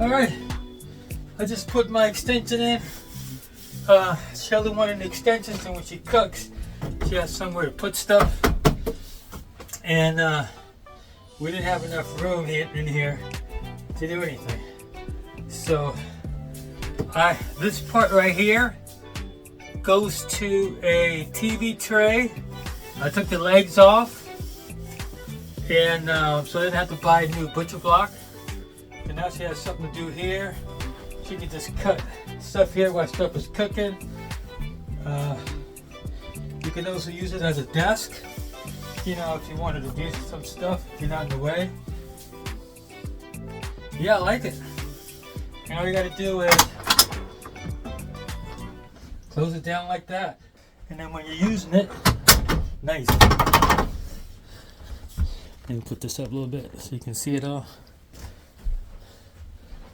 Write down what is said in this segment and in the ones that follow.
Alright, I just put my extension in. Shelly wanted extensions, and when she cooks, she has somewhere to put stuff. And we didn't have enough room in here to do anything. So this part right here goes to a TV tray. I took the legs off, and so I didn't have to buy a new butcher block. And now she has something to do here. She can just cut stuff here while stuff is cooking. You can also use it as a desk, you know, if you wanted to do some stuff, if you're not in the way. Yeah, I like it. And all you gotta do is close it down like that. And then when you're using it, nice. Let me put this up a little bit so you can see it all.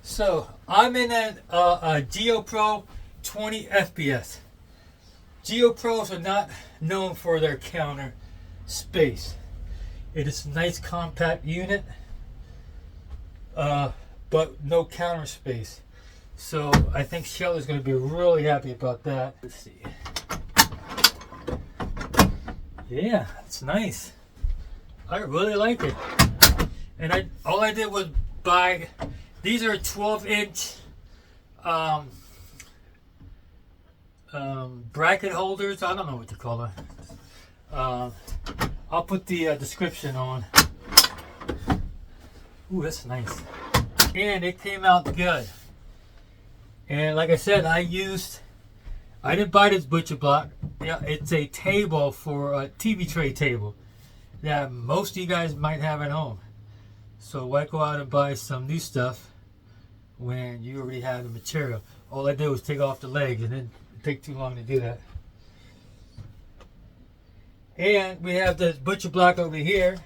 So I'm in a GoPro 20 FPS. GoPros are not known for their counter space. It is a nice compact unit, but no counter space. So I think Shelly's going to be really happy about that. Let's see. Yeah, it's nice. I really like it. And all I did was buy. These are 12-inch bracket holders. I don't know what to call them. I'll put the description on. Ooh, that's nice. And it came out good. And like I said, I didn't buy this butcher block. Yeah, it's a table for a TV tray table that most of you guys might have at home. So why go out and buy some new stuff when you already have the material? All I did was take off the legs, and it didn't take too long to do that. And we have this butcher block over here,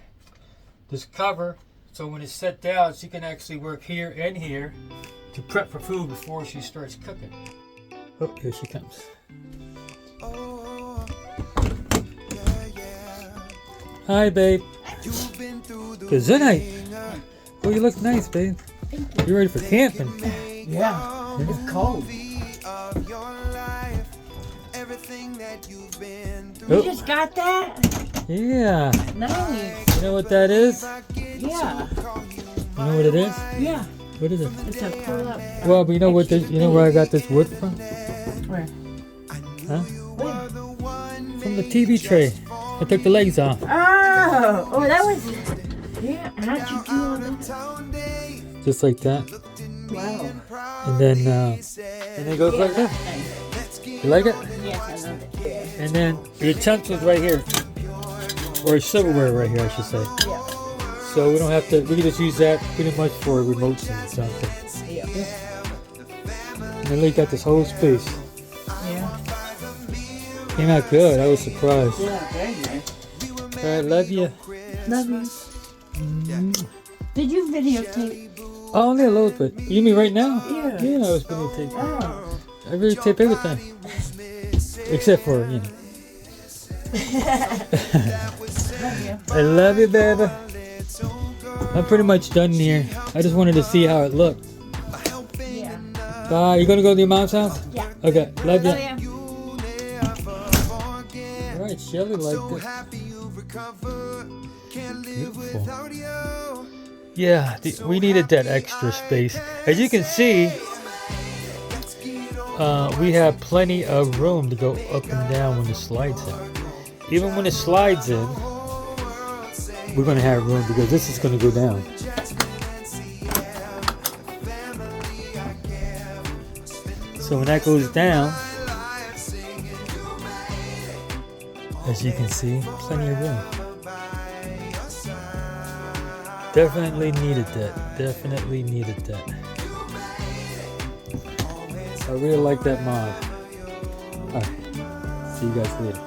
this cover, so when it's set down, she can actually work here and here to prep for food before she starts cooking. Oh, here she comes. Hi, babe. Good night. Oh, you look nice, babe. You ready for camping? Yeah, it's cold. You just got that? Yeah. Nice. You know what that is? Yeah. You know what it is? Yeah. What is it? It's a pull up. Well, but you know what? You know where I got this wood from? Where? Huh? From the TV tray. I took the legs off. Oh, that was. Yeah. How'd you do all that? Just like that. Wow. And then it goes like that. Nice. You like it? Yes, I love it. And then your utensils right here, or silverware right here, I should say. Yeah. So we don't have to. We can just use that pretty much for remotes and something. Yeah. And then you got this whole space. Yeah. Came out good. I was surprised. Yeah, very nice. All right, love you. Love you. Did you videotape? Oh, only a little bit. You mean right now? Yeah. Yeah, I was videotaping. Oh. I videotape everything. Except for, you know. Love you. I love you, baby. I'm pretty much done here. I just wanted to see how it looked. Yeah. Bye. You gonna go to your mom's house? Yeah. Okay. Love you. Love you. Alright, Shelly liked it. Beautiful. Yeah, we needed that extra space. As you can see, we have plenty of room to go up and down when it slides in. Even when it slides in, we're going to have room because this is going to go down. So when that goes down, as you can see, plenty of room. Definitely needed that. Definitely needed that. I really like that mod. Alright, see you guys later.